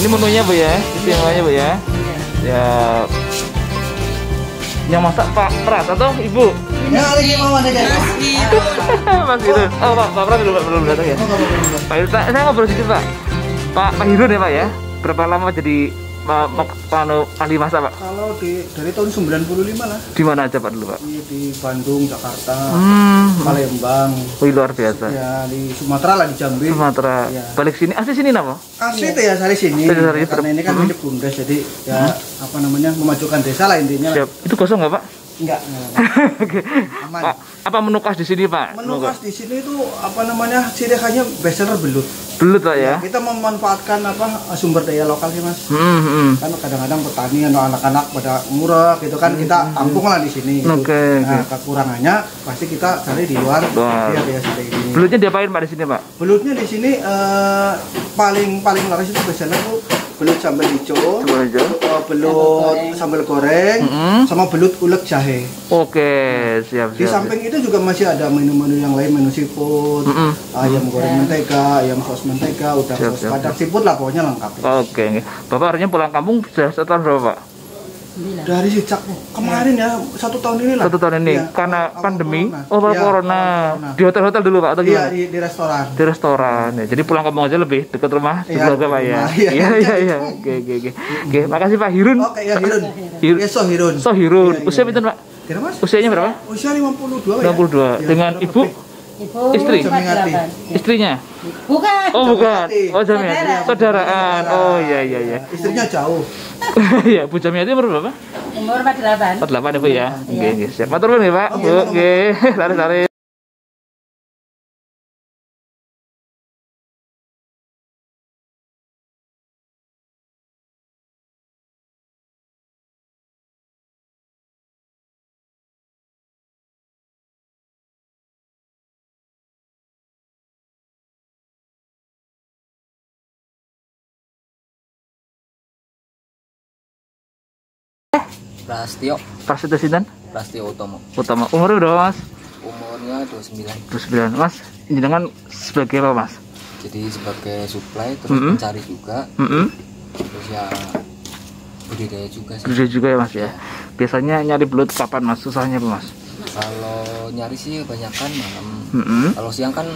Ini menunya Bu ya, istimewanya Bu ya. Ya. Yang masak Pak Pras atau Ibu? Ya, lagi mau ada guys. Mas Hirun. Oh Pak Pras belum datang ya? Pak Hirun, saya ngobrol sedikit Pak. Pak Hirun ya Pak ya. Berapa lama jadi ahli masak Pak? Kalau dari tahun 95 lah. Di mana aja Pak dulu Pak? Di Bandung, Jakarta, Palembang. Wih luar biasa. Ya di Sumatera lah, di Jambi. Sumatera. Ya. Balik sini, asli sini nama? Asli itu ya dari sini. Karena ini kan milik Bumdes, jadi ya apa namanya memajukan desa lah intinya. Siap. Itu kosong nggak Pak? Enggak. Oke. Aman. Pak, apa menu khas di sini Pak? Menu khas di sini itu apa namanya ciri khasnya bestseller belut. Belut Pak ya? Kita memanfaatkan apa sumber daya lokal sih Mas. Kan kadang-kadang petani atau anak-anak pada murah gitu kan kita tampung lah di sini. Oke. Nah kekurangannya pasti kita cari di luar. Biar ya seperti ini. Belutnya diapain Pak di sini Pak? Belutnya di sini paling laris itu bestseller tuh belut sambal hijau, belut sambal goreng, sama belut ulek jahe. Oke, siap. Di samping itu juga masih ada menu-menu yang lain, menu seafood, ayam goreng mentega, ayam saus mentega, udang saus padang, seafood lah pokoknya lengkap. Oke, Bapak akhirnya pulang kampung sudah setahun berapa Pak? Dari sejak kemarin ya, 1 tahun ini lah. 1 tahun ini, ya, karena pandemi, corona. corona. Di hotel-hotel dulu Pak atau gimana? Iya, di restoran. Di restoran, ya. Jadi pulang kampung aja lebih dekat rumah, keluarga Pak ya. Iya. Oke, makasih Pak Hirun. Oke, ya Hirun. Ya Hirun. Hirun. Usia pinten Pak? Kira Mas? Usianya berapa? Usia 52 ya. 52. Dengan Ibu? Istri? Istrinya? Bukan. Oh bukan. Oh Jamiati. Saudaraan. Oh iya. Istrinya jauh. Iya, Bu Jamiati umur berapa? Umur 48. 48 ya Bu ya. Oke, siap. Matur nuwun ya Pak. Oke, laris-laris. Prasetyo sinten? Prasetyo Utomo. Utama. Umurnya berapa Mas? Umurnya 29. 29. Mas, jenengan sebagai apa Mas? Jadi sebagai supply terus mencari juga. Terus ya budidaya juga sih. Budidaya juga ya Mas ya. Biasanya nyari belut kapan Mas? Susahnya apa Mas? Kalau nyari sih kebanyakan malam. Kalau siang kan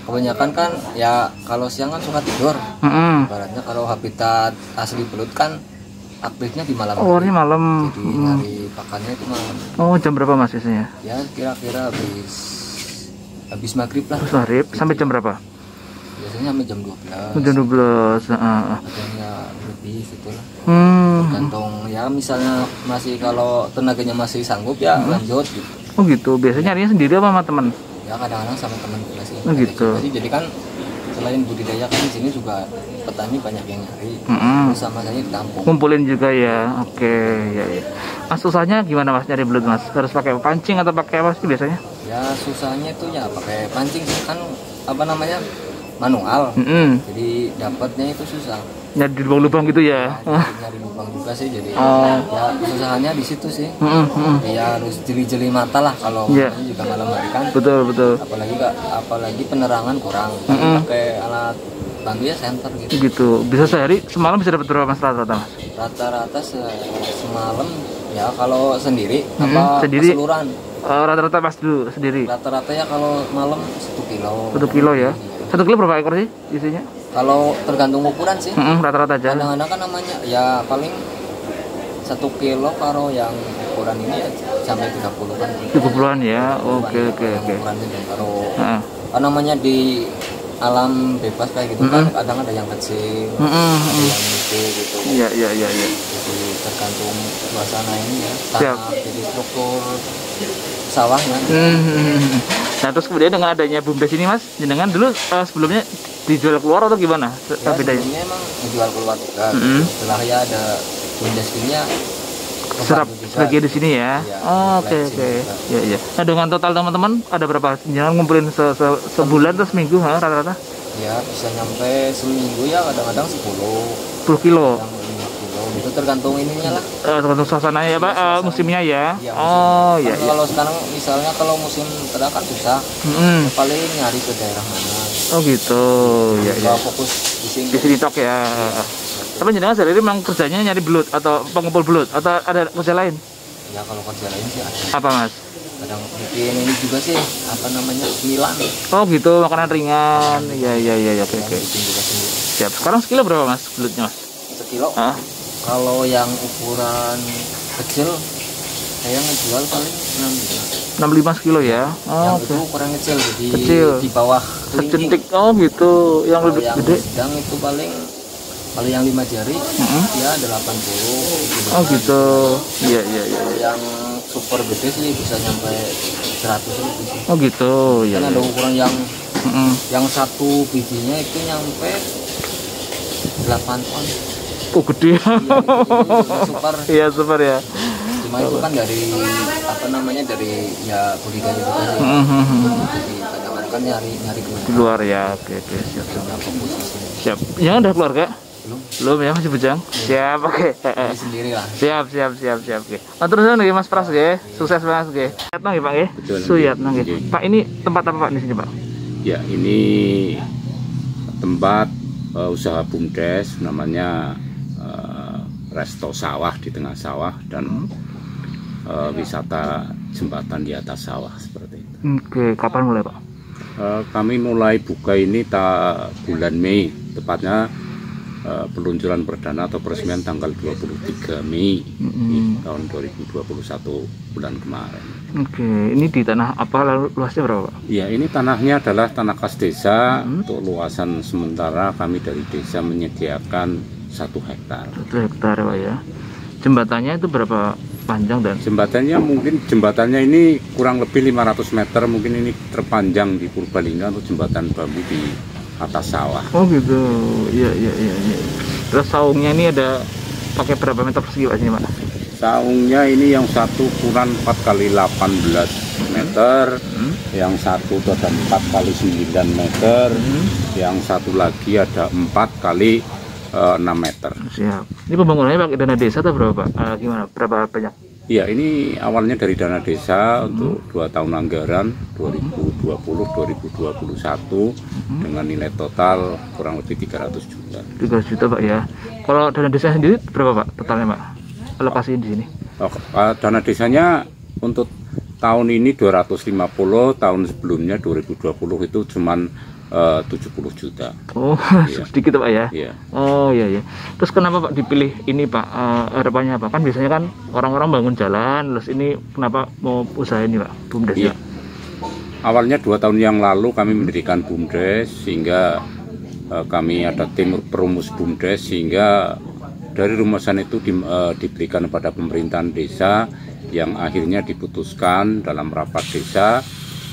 kebanyakan kan ya kalau siang kan suka tidur. Ibaratnya kalau habitat asli belut kan aktifnya di malam. Oh, ini malam. Jadi nyari pakannya itu malam. Oh, jam berapa Mas biasanya? Ya kira-kira habis maghrib lah. Habis maghrib sampai jam berapa? Biasanya sampai jam 12. Jam 12. Adanya lebih gitu lah. Tergantung ya misalnya masih kalau tenaganya masih sanggup ya lanjut gitu. Oh gitu. Biasanya nyarinya sendiri apa sama teman? Ya kadang-kadang sama teman juga sih. Oh gitu. Jadi kan selain budidaya kan di sini juga petani banyak yang nyari. Terus sama saya ditampung. Kumpulin juga ya. Oke, ya. Mas susahnya gimana Mas nyari belut Mas? Harus pakai pancing atau pakai apa sih biasanya? Ya susahnya itu ya pakai pancing sih kan apa namanya manual. Jadi dapatnya itu susah. Nyari di lubang-lubang gitu ya. Nyari lubang juga sih jadi. Ya kesusahannya di situ sih. Ya harus jeli-jeli mata lah kalau juga malam hari kan. Betul. Apalagi penerangan kurang. Pakai alat bantu ya senter gitu. Gitu. Bisa sehari semalam bisa dapat berapa Mas rata-rata Mas? Rata-rata semalam ya kalau sendiri apa keseluruhan. Rata-rata Mas dulu sendiri. Rata-rata ya kalau malam 1 kilo. 1 kilo ya. 1 kilo berapa ekor sih isinya? Kalau tergantung ukuran sih. Rata-rata aja. Kadang-kadang kan namanya ya paling 1 kilo kalau yang ukuran ini ya sampai 30-an. 30-an ya. Oke. Ukurannya kalau namanya di alam bebas kayak gitu kan kadang ada yang kecil, ada yang gede gitu. Iya. Jadi tergantung suasana ini ya. Tanah, jadi struktur sawahnya. Nah terus kemudian dengan adanya Bumdes ini Mas, jenengan dulu sebelumnya dijual keluar atau gimana? Ya, sebelumnya emang dijual keluar juga. Setelah ya ada Bumdes ini ya serap sebagai di sini ya. Oke. Iya. Nah dengan total teman-teman ada berapa? Jangan ngumpulin sebulan atau seminggu rata-rata? Ya bisa nyampe seminggu ya kadang-kadang 10 kilo. 5 kilo itu tergantung ininya lah. Tergantung suasananya ya Pak, musimnya ya. Iya. Kalau sekarang misalnya kalau musim kerak kan susah. Paling nyari ke daerah mana. Oh gitu. Ya. Fokus di sini. Di sini tok ya. Tapi jenengan sehari memang kerjanya nyari belut atau pengumpul belut atau ada kerja lain? Ya kalau kerja lain sih ada. Apa Mas? Kadang bikin ini juga sih, apa namanya, cemilan. Oh gitu, makanan ringan. Iya, oke. Bikin juga sendiri. Siap. Sekarang sekilo berapa Mas belutnya Mas? Sekilo. Ah? Kalau yang ukuran kecil saya ngejual paling 65 sekilo ya. yang Oh, itu ukuran kecil, jadi Kecil. di bawah kelingking. sejentik. Oh gitu. Yang Kalau lebih yang gede. sedang itu paling yang 5 jari ya 80 gitu. Oh gitu. Iya. Kalau yang super gede sih bisa nyampe 100 lebih sih. Oh gitu. Iya. Kan ada ukuran yang Mm-mm. yang satu bijinya itu nyampe 8 ton. Oh gede. Super. Iya super ya. Cuma itu kan dari apa namanya, dari ya budidaya juga sih. Jadi kadang-kadang kan nyari Di luar ya. Oke siap. komposisi. Siap. Yang udah keluarga? Belum Belum ya, masih bujang. Siap, oke. ini sendiri lah. Siap. Oke. Terus nggih Mas Pras nggih. Sukses Mas nggih. Suyat nggih Pak nggih. Suyat nggih. Pak, ini tempat apa Pak di sini Pak? Ya, ini tempat usaha BUMDes, namanya Resto Sawah di tengah sawah dan wisata jembatan di atas sawah seperti itu. Oke, kapan mulai Pak? Kami mulai buka ini bulan Mei, tepatnya peluncuran perdana atau peresmian tanggal 23 Mei di tahun 2021 bulan kemarin. Oke, ini di tanah apa, lalu luasnya berapa Pak? Ya, ini tanahnya adalah tanah kas desa. Untuk luasan sementara kami dari desa menyediakan 1 hektar. 1 hektar Pak ya. Jembatannya itu berapa panjang dan? Jembatannya ini kurang lebih 500 meter, mungkin ini terpanjang di Purbalingga untuk jembatan bambu di atas sawah. Oh gitu, iya. Terus saungnya ini ada pakai berapa meter persegi Pak sini Pak? Saungnya ini yang satu ukuran 4 kali 18 meter, yang satu itu ada 4 kali 9 meter, yang satu lagi ada 4 kali 6 meter. Siap. Ini pembangunannya pakai dana desa atau berapa Pak? Gimana? Berapa banyak? Ya, ini awalnya dari dana desa untuk 2 tahun anggaran 2020-2021 dengan nilai total kurang lebih 300 juta. 300 juta Pak ya. Kalau dana desa sendiri berapa Pak totalnya Pak? Alokasi di sini? Dana desanya untuk tahun ini 250, tahun sebelumnya 2020 itu cuman 70 juta. Oh, Iya. sedikit Pak ya? Iya. Oh iya. Terus kenapa Pak dipilih ini Pak? Harapannya apa? Kan biasanya kan orang-orang bangun jalan, terus ini kenapa mau usaha ini Pak? BUMDes Iya. ya? Awalnya 2 tahun yang lalu kami mendirikan BUMDes, sehingga kami ada tim perumus BUMDes, sehingga dari rumusan itu diberikan kepada pemerintahan desa yang akhirnya diputuskan dalam rapat desa,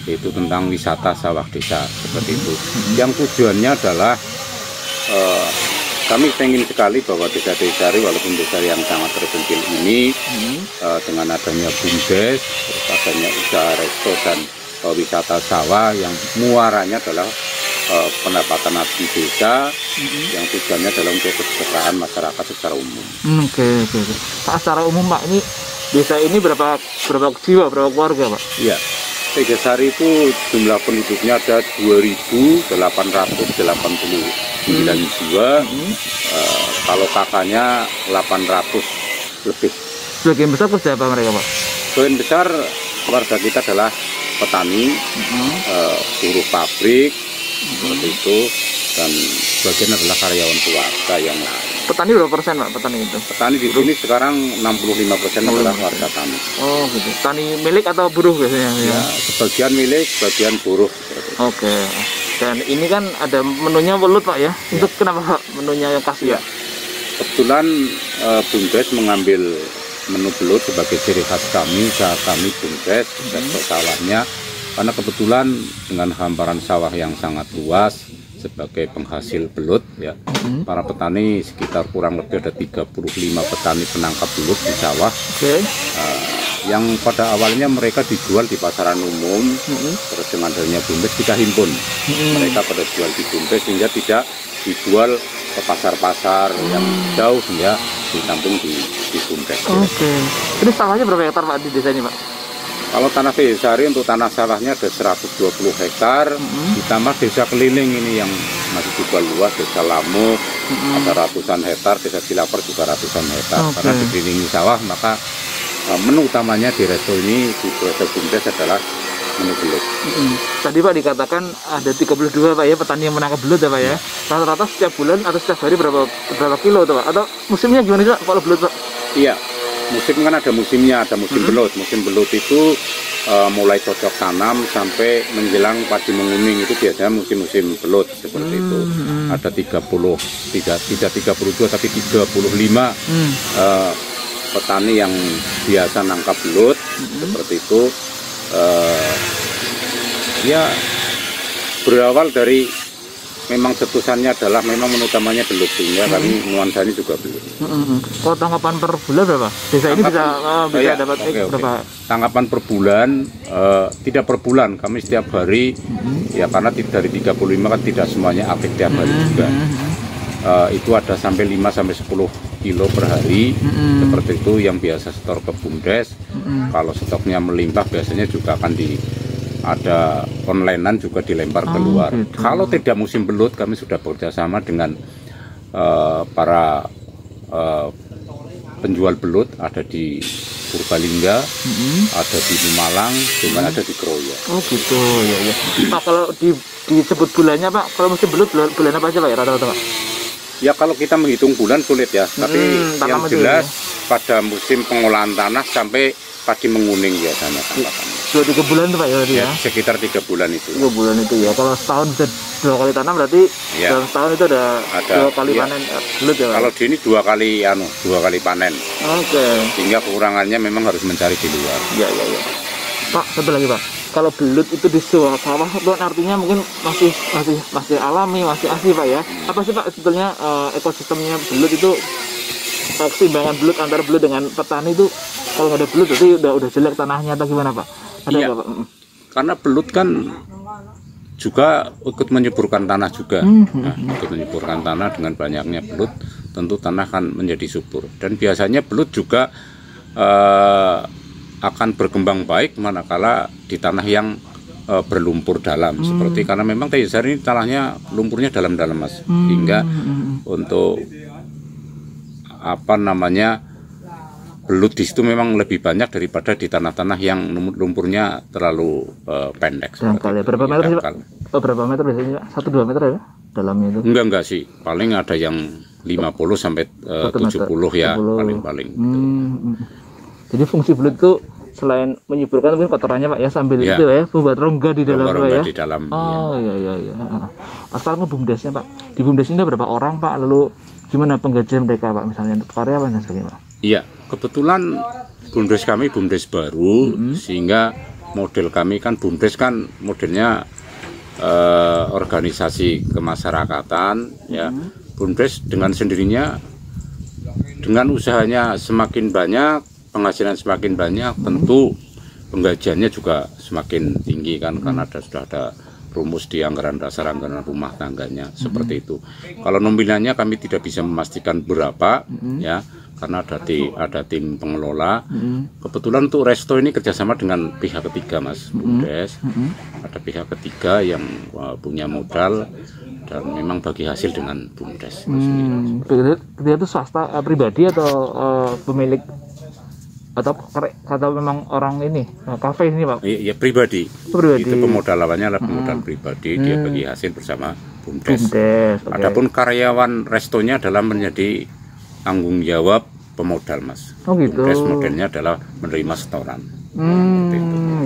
yaitu tentang wisata sawah desa seperti itu. Yang tujuannya adalah kami ingin sekali bahwa desa-desa walaupun desa yang sangat terpencil ini dengan adanya BUMDes, terus adanya usaha resto dan wisata sawah yang muaranya adalah pendapatan asli desa, yang tujuannya adalah untuk kesejahteraan masyarakat secara umum. Oke. Pak, secara umum Pak, ini desa ini berapa jiwa, berapa keluarga Pak? Iya. Tegasari itu jumlah penduduknya ada 2.889 jiwa. Kalau kakaknya 800 lebih. Sebagian besar kerja apa mereka Pak? Sebagian besar warga kita adalah petani, buruh pabrik, seperti itu, dan sebagian adalah karyawan keluarga yang lain. Petani berapa persen Pak petani itu? Petani di sini sekarang 65% adalah warga tani. Oh gitu. Tani milik atau buruh biasanya? Ya, sebagian milik, sebagian buruh. Oke. Dan ini kan ada menunya welut Pak ya? Untuk kenapa Pak menunya yang khas ya? Kebetulan BUMDes mengambil menu belut sebagai ciri khas kami, usaha kami BUMDes, sektor sawahnya, karena kebetulan dengan hamparan sawah yang sangat luas sebagai penghasil belut ya, para petani sekitar kurang lebih ada 35 petani penangkap belut di sawah. Oke. Yang pada awalnya mereka dijual di pasaran umum, terus dengan adanya BUMDes kita himpun mereka pada jual di BUMDes, sehingga tidak dijual ke pasar-pasar yang jauh, sehingga ditampung di BUMDes. Oke. Ini sawahnya berapa hektar Pak di desa ini Pak? Kalau tanah Tegasari untuk tanah sawahnya ada 120 hektar, ditambah desa keliling ini yang masih juga luas. Desa Lamuk ada ratusan hektar, Desa Cilapar juga ratusan hektar. Karena dikelilingi sawah, maka menu utamanya di resto ini, di resto Bumdes adalah menu belut. Tadi Pak dikatakan ada 32 Pak ya petani yang menangkap belut ya Pak ya. Rata-rata setiap bulan atau setiap hari berapa kilo tuh Pak? Atau musimnya gimana sih Pak kalau belut Pak? Iya, musim kan ada musimnya, ada musim belut. Musim belut itu mulai cocok tanam sampai menjelang padi menguning, itu biasanya musim-musim belut seperti itu. Ada tidak 32 tapi 35 petani yang biasa nangkap belut seperti itu. Ya berawal dari memang cetusannya adalah memang menutamanya belut, sehingga kami nuansanya juga belut. Kalau tangkapan per bulan berapa? Desa ini bisa dapat berapa? Tangkapan per bulan tidak per bulan, kami setiap hari ya, karena dari 35 kan tidak semuanya aktif tiap hari juga. Itu ada sampai 5-10 kilo per hari seperti itu yang biasa setor ke Bumdes. Kalau stoknya melimpah biasanya juga akan ada onlinean juga dilempar keluar. Gitu. Kalau tidak musim belut, kami sudah bekerjasama dengan para penjual belut, ada di Purbalingga, ada di Malang, cuman ada di Kroya. Oh gitu ya. Pak, kalau disebut bulannya Pak, kalau musim belut bulan apa aja Pak ya rata-rata Pak? Ya kalau kita menghitung bulan sulit ya, tapi yang jelas pada musim pengolahan tanah sampai padi menguning biasanya tangkapannya. 2-3 bulan tuh Pak ya? Sekitar 3 bulan itu. 3 bulan itu ya. Kalau setahun bisa 2 kali tanam berarti dalam setahun itu ada 2 kali panen belut ya Pak? Kalau di ini 2 kali panen. Oke. Sehingga kekurangannya memang harus mencari di luar. Ya. Pak, satu lagi Pak. Kalau belut itu di sawah itu artinya mungkin masih alami, masih asli Pak ya. Apa sih Pak sebetulnya ekosistemnya belut itu, keseimbangan belut antara belut dengan petani itu, kalau nggak ada belut berarti udah jelek tanahnya atau gimana Pak? Ada nggak Pak? Karena belut kan juga ikut menyuburkan tanah juga. Ikut menyuburkan tanah, dengan banyaknya belut tentu tanah kan menjadi subur. Dan biasanya belut juga akan berkembang baik manakala di tanah yang berlumpur dalam, seperti karena memang Teisar ini tanahnya lumpurnya dalam-dalam Mas, sehingga untuk belut di situ memang lebih banyak daripada di tanah-tanah yang lumpurnya terlalu pendek. Berapa meter sih Pak? Berapa meter biasanya? 1-2 meter ya dalamnya itu? Enggak sih, paling ada yang 50 sampai 70 ya paling. Jadi fungsi belut itu selain menyuburkan mungkin kotorannya Pak ya, sambil itu ya membuat rongga di dalam ya. Di dalam. Iya. Sekarang ke Bumdesnya Pak. Di Bumdes ini ada berapa orang Pak? Lalu gimana penggajian mereka Pak, misalnya untuk karyawan dan sebagainya Pak? Iya, kebetulan Bumdes kami Bumdes baru, sehingga model kami kan Bumdes kan modelnya organisasi kemasyarakatan ya. Bumdes dengan sendirinya, dengan usahanya semakin banyak, penghasilan semakin banyak, tentu penggajiannya juga semakin tinggi kan, karena sudah ada rumus di anggaran dasar anggaran rumah tangganya seperti itu. Kalau nominalnya kami tidak bisa memastikan berapa ya, karena ada tim pengelola. Kebetulan untuk resto ini kerjasama dengan pihak ketiga Mas Bumdes. Ada pihak ketiga yang punya modal dan memang bagi hasil dengan Bumdes. Dia itu swasta pribadi atau pemilik atau memang orang ini kafe ini Pak? Iya pribadi. Itu pemodalawannya adalah pemodal pribadi, dia bagi hasil bersama Bumdes. Adapun karyawan restonya adalah menjadi tanggung jawab pemodal Mas. Oh gitu. Bumdes modelnya adalah menerima setoran.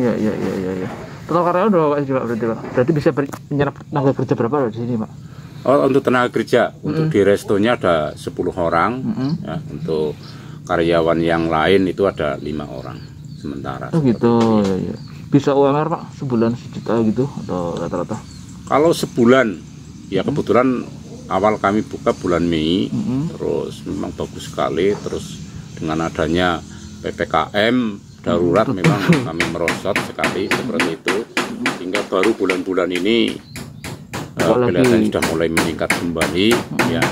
Iya. Total karyawan berapa Pak berarti Pak? Berarti bisa menyerap tenaga kerja berapa di sini Pak? Oh, untuk tenaga kerja, untuk di restonya ada 10 orang, ya, untuk karyawan yang lain itu ada 5 orang sementara. Oh gitu ya. Bisa UMR Pak sebulan 1 juta gitu atau rata-rata? Kalau sebulan ya, kebetulan awal kami buka bulan Mei, terus memang bagus sekali, terus dengan adanya PPKM darurat memang kami merosot sekali seperti itu, sehingga baru bulan-bulan ini kelihatan sudah mulai meningkat kembali ya.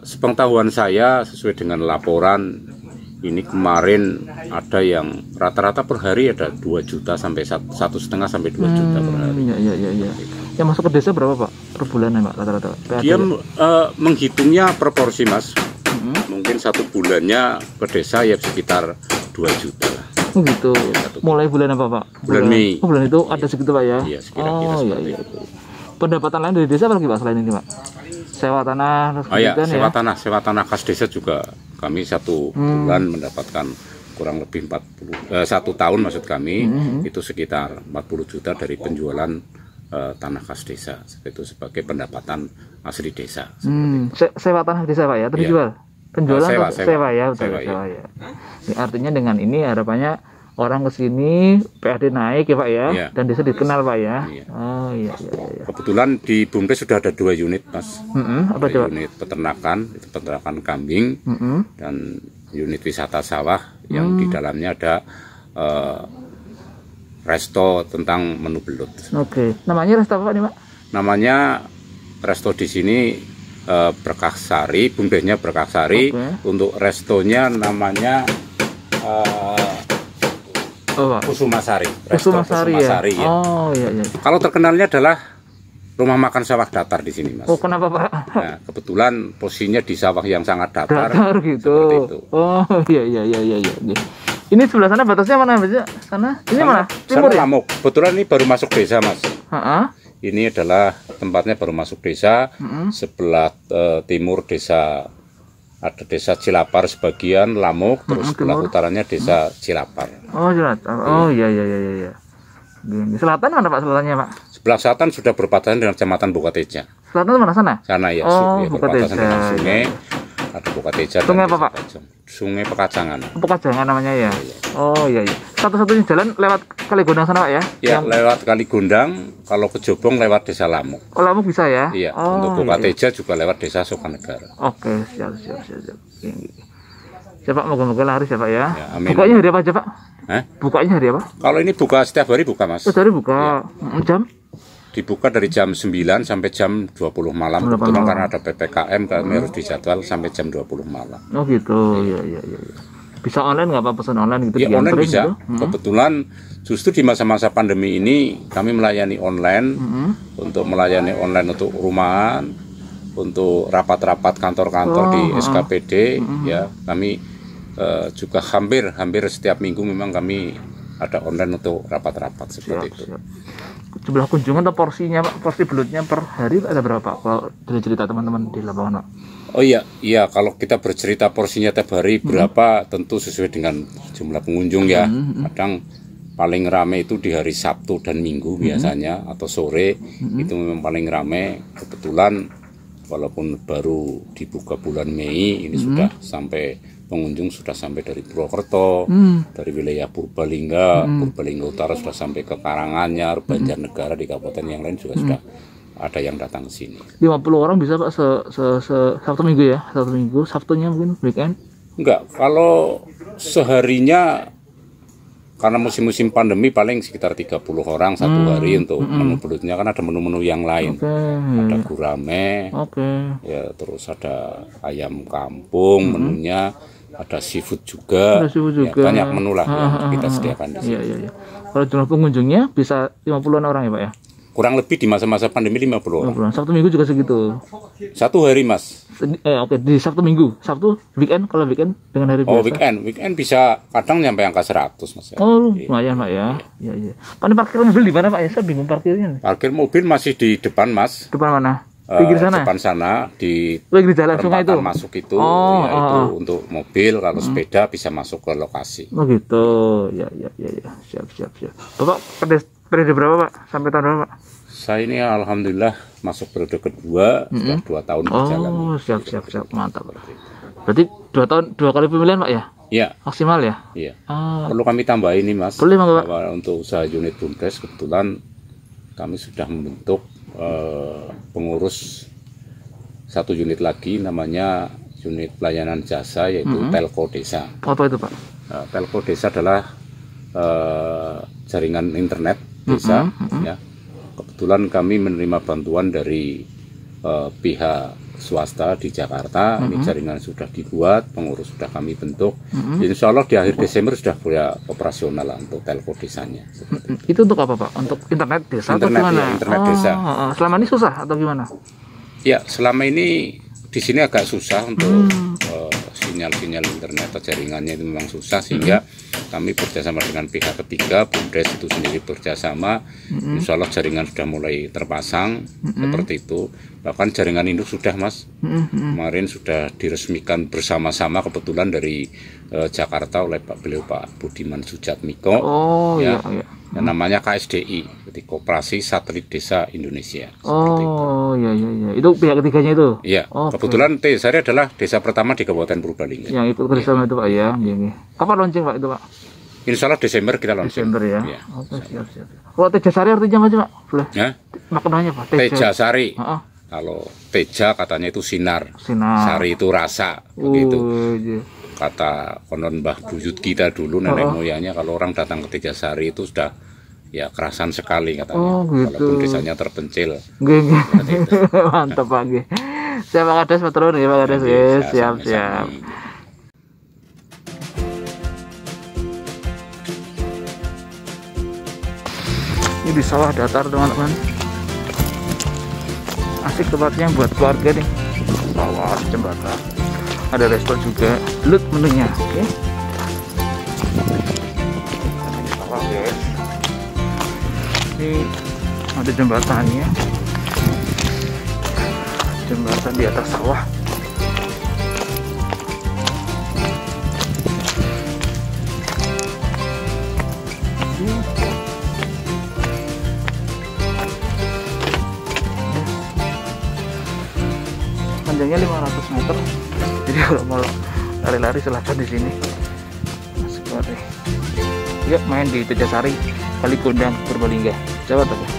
Sepengetahuan saya sesuai dengan laporan ini kemarin ada yang rata-rata per hari ada 2 juta sampai 1,5 sampai 2 juta per hari. Iya. Yang masuk ke desa berapa Pak per bulan Pak rata-rata? Dia menghitungnya proporsi Mas. Mungkin 1 bulannya ke desa ya sekitar 2 juta lah. Oh gitu. Mulai bulan apa Pak? Bulan Mei. Oh, bulan itu ada segitu Pak ya? Iya, kira-kira seperti itu. Pendapatan lain dari desa apa lagi Pak selain ini Pak? Sewa tanah, sewa tanah kas desa juga kami 1 bulan mendapatkan kurang lebih 1 tahun maksud kami itu sekitar 40 juta dari penjualan tanah kas desa itu sebagai pendapatan asli desa. Sewa tanah desa Pak ya, terus jual? Penjualan sewa ya, sewa ya. Ini artinya dengan ini harapannya orang kesini PAD naik ya Pak ya, dan desa dikenal Pak ya. Oh iya. Kebetulan di Bumdes sudah ada 2 unit Mas. Apa coba? Unit peternakan, itu peternakan kambing dan unit wisata sawah yang di dalamnya ada resto tentang menu belut. Oke, namanya resto apa nih Pak? Namanya resto di sini Berkahsari, Bumdesnya Berkahsari. Untuk restonya namanya Kusumasari. Kusumasari ya. Oh iya. Kalau terkenalnya adalah rumah makan sawah datar di sini Mas. Oh kenapa Pak? Nah, kebetulan posisinya di sawah yang sangat datar. Datar gitu. Itu. Oh iya. Ini sebelah sana batasnya mana Mas? Sana? Ini mana? Timur ya? Lamuk. Kebetulan ini baru masuk desa Mas. Ini adalah tempatnya baru masuk desa. Sebelah timur desa ada desa Cilapar sebagian, Lamuk, terus sebelah utaranya desa Cilapar. Oh Cilapar. Oh iya. Selatan mana Pak selatannya Pak? Sebelah selatan sudah berbatasan dengan Kecamatan Bukateja. Selatan mana sana? Sana ya, berbatasan dengan sungai. Ada Bukateja. Sungai apa Pak? Sungai Pekacangan. Pekacangan namanya ya. Oh iya. Satu-satunya jalan lewat Kali Gondang sana Pak ya? Ya, lewat Kali Gondang. Kalau ke Jobong lewat desa Lamuk. Oh Lamuk bisa ya? Iya. Untuk Bukateja juga lewat desa Sukanegara. Oke, siap. Siapa moga-moga laris ya Pak ya? Amin. Bukanya hari apa aja Pak? Bukanya hari apa? Kalau ini buka setiap hari buka Mas. Setiap hari buka. Jam? Dibuka dari jam 9 sampai jam 20 malam. Kebetulan karena ada PPKM kami harus dijadwal sampai jam 20 malam. Oh gitu. Iya. Bisa online nggak Pak, pesan online gitu? Ya online bisa. Gitu? Kebetulan justru di masa-masa pandemi ini kami melayani online untuk melayani online untuk rumahan, untuk rapat-rapat kantor-kantor di SKPD. Ya kami juga hampir setiap minggu memang kami ada online untuk rapat-rapat seperti itu. Sebelah kunjungan atau porsinya Pak, porsi belutnya per hari ada berapa Pak? Kalau dari cerita teman-teman di lapangan Pak? Oh iya, kalau kita bercerita porsinya tiap hari berapa tentu sesuai dengan jumlah pengunjung ya. Kadang paling rame itu di hari Sabtu dan Minggu biasanya atau sore itu memang paling rame. Kebetulan walaupun baru dibuka bulan Mei ini sudah sampai pengunjung sudah sampai dari Purwokerto, dari wilayah Purbalingga Utara sudah sampai ke Karanganyar, Banjarnegara, di kabupaten yang lain juga sudah ada yang datang ke sini. 50 orang bisa Pak Sabtu Minggu ya? Sabtu Minggu, Sabtunya mungkin weekend? Enggak, kalau seharinya karena musim-musim pandemi paling sekitar 30 orang satu hari untuk menu belutnya, kan ada menu-menu yang lain. Ada gurame, ya terus ada ayam kampung menunya. Ada seafood juga, ya, banyak menu lah yang kita sediakan di sini. Iya. Kalau jumlah pengunjungnya bisa 50-an orang ya Pak ya? Kurang lebih di masa-masa pandemi 50 orang. Sabtu Minggu juga segitu? Satu hari Mas. Di Sabtu Minggu, Sabtu weekend, kalau weekend dengan hari biasa? Weekend bisa kadang nyampe angka 100 Mas. Oh lumayan Pak ya. Iya. Pak ini parkir mobil di mana Pak ya? Saya bingung parkirnya. Parkir mobil masih di depan Mas. Depan mana? Pinggir sana? Depan sana di jalan sungai itu? Masuk itu, itu untuk mobil, kalau sepeda bisa masuk ke lokasi. Oh gitu, ya. Siap. Bapak periode berapa Pak? Sampai tahun berapa Pak? Saya ini alhamdulillah masuk periode kedua, sudah 2 tahun berjalan. Oh siap, mantap. Berarti 2 tahun, 2 kali pemilihan Pak ya? Iya. Maksimal ya? Iya. Perlu kami tambah ini Mas. Boleh Pak. Untuk usaha unit Bumdes kebetulan kami sudah membentuk pengurus 1 unit lagi, namanya unit pelayanan jasa, yaitu Telco Desa. Apa itu Pak? Telco Desa adalah jaringan internet desa. Ya. Kebetulan kami menerima bantuan dari pihak swasta di Jakarta. Ini jaringan sudah dibuat, pengurus sudah kami bentuk. Insya Allah di akhir Desember sudah boleh operasional untuk telco desanya. Itu untuk apa Pak? Untuk internet desa atau Internet, gimana? ya, internet desa. Selama ini susah atau gimana? Ya, selama ini di sini agak susah untuk sinyal-sinyal internet atau jaringannya itu memang susah, sehingga kami bekerjasama dengan pihak ketiga, BUMDes itu sendiri bekerjasama. Insya Allah jaringan sudah mulai terpasang seperti itu. Bahkan jaringan induk sudah Mas, kemarin sudah diresmikan bersama-sama kebetulan dari Jakarta oleh Pak Budiman Sujatmiko. Iya. Yang namanya KSDI, jadi Koperasi Satelit Desa Indonesia. Iya. Itu pihak ketiganya itu? Iya, kebetulan Tesari adalah desa pertama di Kabupaten Purbalingga. Yang ikut kerjasama itu Pak ya? Kapan launching Pak itu Pak? Insya Allah Desember kita launching. Desember ya? Ya. Oke, siap. Kalau Tejasari artinya apa sih Pak? Boleh? Ya? Maknanya Pak? Tejasari. Kalau Teja katanya itu sinar. Sari itu rasa, begitu. Iya. Kata konon Mbah Buyut kita dulu, nenek moyangnya, kalau orang datang ke Tejasari itu sudah ya kerasan sekali katanya. Gitu. Walaupun desanya terpencil. Mantap Pak. Siap Pak Kades, Pak Turun ya Pak Kades. Siap. Ini di sawah datar teman-teman. Asik tempatnya buat keluarga nih. Sawah jembatan. Ada resto juga, belut menunya, oke? Sawah guys. Ini ada jembatannya, jembatan di atas sawah. Panjangnya 500 meter. Jadi kalau mau lari-lari silahkan di sini. Masuk lari. Yuk main di Tejasari, Kalikondang, Purbalingga, Jawa Tengah.